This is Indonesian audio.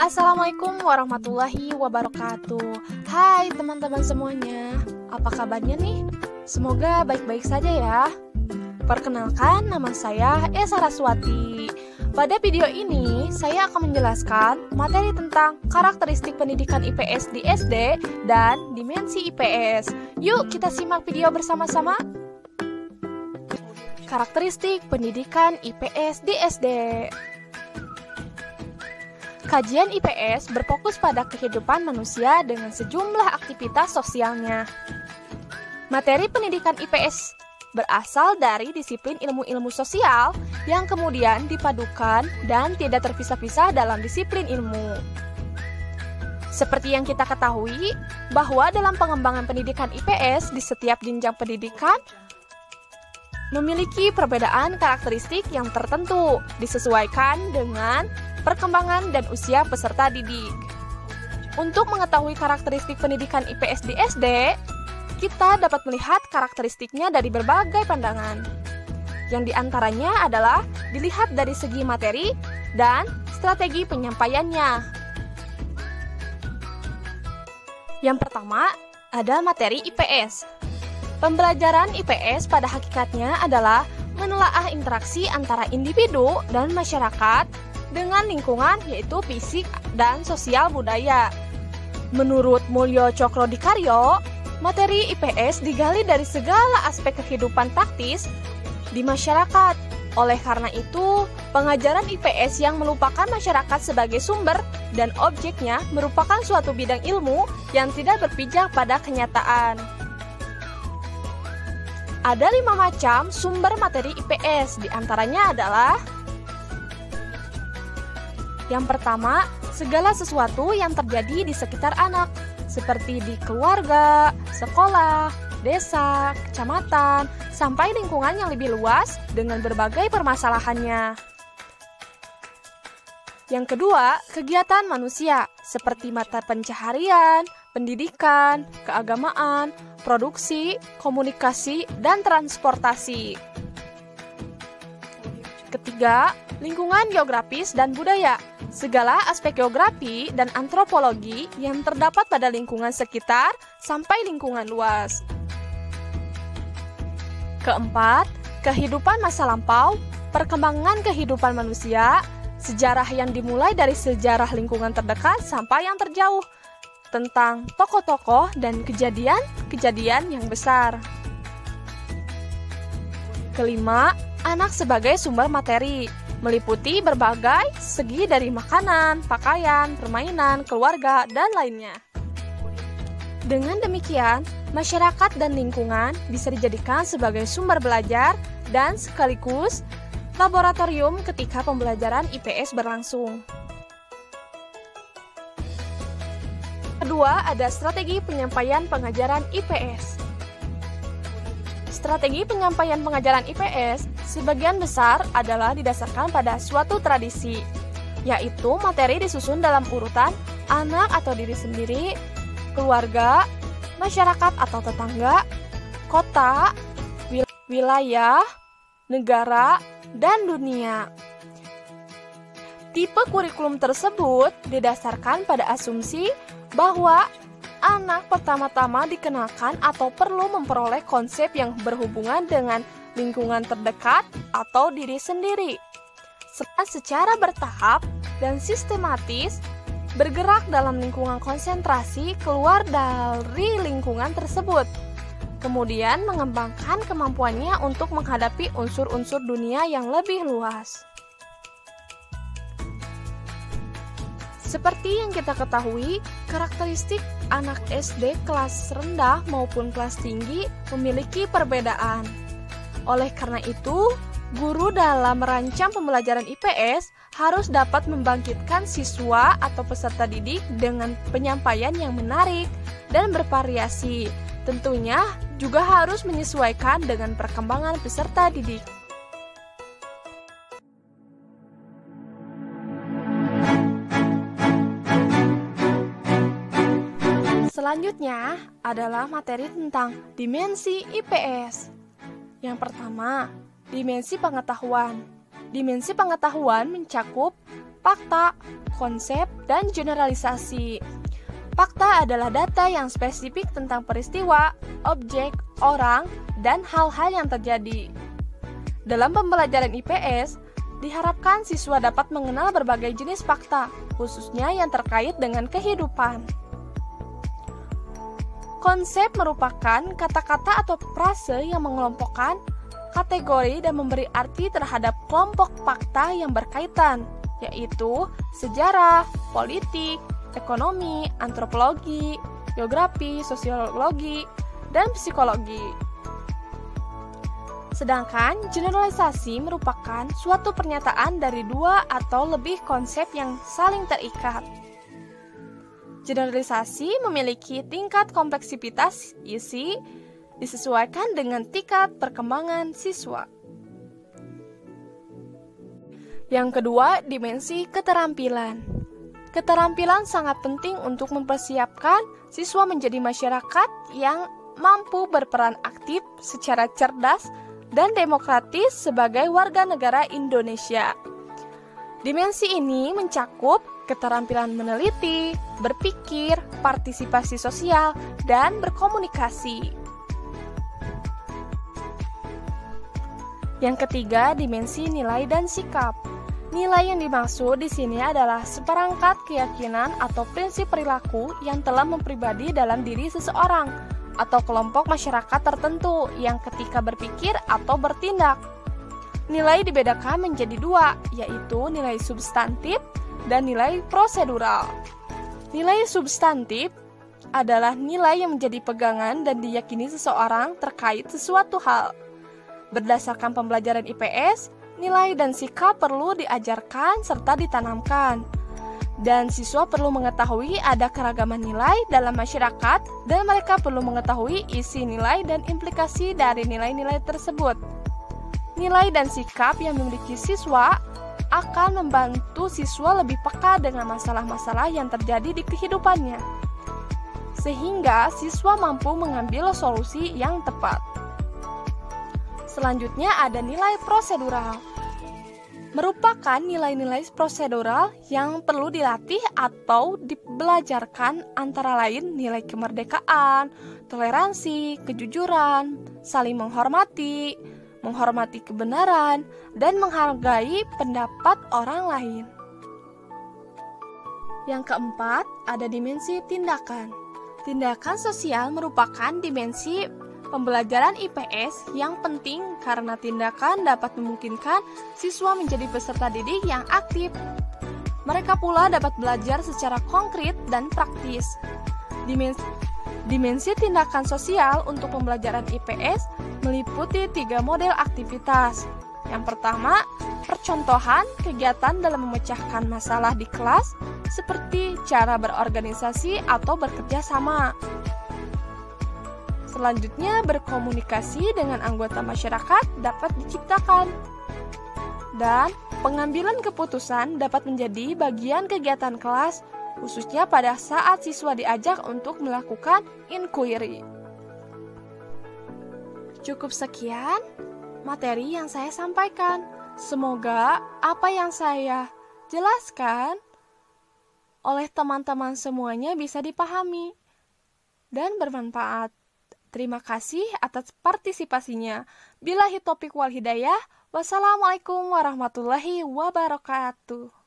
Assalamualaikum warahmatullahi wabarakatuh. Hai teman-teman semuanya, apa kabarnya nih? Semoga baik-baik saja ya. Perkenalkan, nama saya Esa Raswati. Pada video ini, saya akan menjelaskan materi tentang karakteristik pendidikan IPS di SD dan dimensi IPS. Yuk kita simak video bersama-sama. Karakteristik pendidikan IPS di SD. Kajian IPS berfokus pada kehidupan manusia dengan sejumlah aktivitas sosialnya. Materi pendidikan IPS berasal dari disiplin ilmu-ilmu sosial yang kemudian dipadukan dan tidak terpisah-pisah dalam disiplin ilmu. Seperti yang kita ketahui, bahwa dalam pengembangan pendidikan IPS di setiap jenjang pendidikan memiliki perbedaan karakteristik yang tertentu, disesuaikan dengan perkembangan dan usia peserta didik. Untuk mengetahui karakteristik pendidikan IPS di SD, kita dapat melihat karakteristiknya dari berbagai pandangan. Yang diantaranya adalah dilihat dari segi materi dan strategi penyampaiannya. Yang pertama, ada materi IPS. Pembelajaran IPS pada hakikatnya adalah menelaah interaksi antara individu dan masyarakat dengan lingkungan, yaitu fisik dan sosial budaya. Menurut Mulyo Cokro-Dikaryo, materi IPS digali dari segala aspek kehidupan praktis di masyarakat. Oleh karena itu, pengajaran IPS yang melupakan masyarakat sebagai sumber dan objeknya merupakan suatu bidang ilmu yang tidak berpijak pada kenyataan. Ada 5 macam sumber materi IPS, diantaranya adalah: yang pertama, segala sesuatu yang terjadi di sekitar anak, seperti di keluarga, sekolah, desa, kecamatan, sampai lingkungan yang lebih luas dengan berbagai permasalahannya. Yang kedua, kegiatan manusia, seperti mata pencaharian, pendidikan, keagamaan, produksi, komunikasi, dan transportasi. Ketiga, lingkungan geografis dan budaya, segala aspek geografi dan antropologi yang terdapat pada lingkungan sekitar sampai lingkungan luas. Keempat, kehidupan masa lampau, perkembangan kehidupan manusia, sejarah yang dimulai dari sejarah lingkungan terdekat sampai yang terjauh, tentang tokoh-tokoh dan kejadian-kejadian yang besar. Kelima, anak sebagai sumber materi, meliputi berbagai segi dari makanan, pakaian, permainan, keluarga, dan lainnya. Dengan demikian, masyarakat dan lingkungan bisa dijadikan sebagai sumber belajar dan sekaligus laboratorium ketika pembelajaran IPS berlangsung. Kedua, ada strategi penyampaian pengajaran IPS. Strategi penyampaian pengajaran IPS sebagian besar adalah didasarkan pada suatu tradisi, yaitu materi disusun dalam urutan anak atau diri sendiri, keluarga, masyarakat atau tetangga, kota, wilayah, negara, dan dunia. Tipe kurikulum tersebut didasarkan pada asumsi bahwa anak pertama-tama dikenalkan atau perlu memperoleh konsep yang berhubungan dengan lingkungan terdekat atau diri sendiri, secara bertahap dan sistematis bergerak dalam lingkungan konsentrasi keluar dari lingkungan tersebut, kemudian mengembangkan kemampuannya untuk menghadapi unsur-unsur dunia yang lebih luas. Seperti yang kita ketahui, karakteristik anak SD kelas rendah maupun kelas tinggi memiliki perbedaan. Oleh karena itu, guru dalam merancang pembelajaran IPS harus dapat membangkitkan siswa atau peserta didik dengan penyampaian yang menarik dan bervariasi. Tentunya juga harus menyesuaikan dengan perkembangan peserta didik. Selanjutnya adalah materi tentang dimensi IPS. Yang pertama, dimensi pengetahuan. Dimensi pengetahuan mencakup fakta, konsep, dan generalisasi. Fakta adalah data yang spesifik tentang peristiwa, objek, orang, dan hal-hal yang terjadi. Dalam pembelajaran IPS, diharapkan siswa dapat mengenal berbagai jenis fakta, khususnya yang terkait dengan kehidupan. Konsep merupakan kata-kata atau frase yang mengelompokkan kategori dan memberi arti terhadap kelompok fakta yang berkaitan, yaitu sejarah, politik, ekonomi, antropologi, geografi, sosiologi, dan psikologi. Sedangkan generalisasi merupakan suatu pernyataan dari dua atau lebih konsep yang saling terikat. Generalisasi memiliki tingkat kompleksitas isi disesuaikan dengan tingkat perkembangan siswa. Yang kedua, dimensi keterampilan. Keterampilan sangat penting untuk mempersiapkan siswa menjadi masyarakat yang mampu berperan aktif secara cerdas dan demokratis sebagai warga negara Indonesia. Dimensi ini mencakup keterampilan meneliti, berpikir, partisipasi sosial, dan berkomunikasi. Yang ketiga, dimensi nilai dan sikap. Nilai yang dimaksud di sini adalah seperangkat keyakinan atau prinsip perilaku yang telah mempribadi dalam diri seseorang atau kelompok masyarakat tertentu yang ketika berpikir atau bertindak. Nilai dibedakan menjadi dua, yaitu nilai substantif dan nilai prosedural. Nilai substantif adalah nilai yang menjadi pegangan dan diyakini seseorang terkait sesuatu hal. Berdasarkan pembelajaran IPS, nilai dan sikap perlu diajarkan serta ditanamkan. Dan siswa perlu mengetahui ada keragaman nilai dalam masyarakat dan mereka perlu mengetahui isi nilai dan implikasi dari nilai-nilai tersebut. Nilai dan sikap yang dimiliki siswa akan membantu siswa lebih peka dengan masalah-masalah yang terjadi di kehidupannya, sehingga siswa mampu mengambil solusi yang tepat. Selanjutnya ada nilai prosedural. Merupakan nilai-nilai prosedural yang perlu dilatih atau dibelajarkan, antara lain nilai kemerdekaan, toleransi, kejujuran, saling menghormati kebenaran, dan menghargai pendapat orang lain. Yang keempat, ada dimensi tindakan. Tindakan sosial merupakan dimensi pembelajaran IPS yang penting karena tindakan dapat memungkinkan siswa menjadi peserta didik yang aktif. Mereka pula dapat belajar secara konkret dan praktis. Dimensi tindakan sosial untuk pembelajaran IPS meliputi 3 model aktivitas. Yang pertama, percontohan kegiatan dalam memecahkan masalah di kelas seperti cara berorganisasi atau bekerja sama. Selanjutnya, berkomunikasi dengan anggota masyarakat dapat diciptakan. Dan pengambilan keputusan dapat menjadi bagian kegiatan kelas, khususnya pada saat siswa diajak untuk melakukan inquiry. Cukup sekian materi yang saya sampaikan. Semoga apa yang saya jelaskan oleh teman-teman semuanya bisa dipahami dan bermanfaat. Terima kasih atas partisipasinya. Billahi taufiq wal hidayah. Wassalamualaikum warahmatullahi wabarakatuh.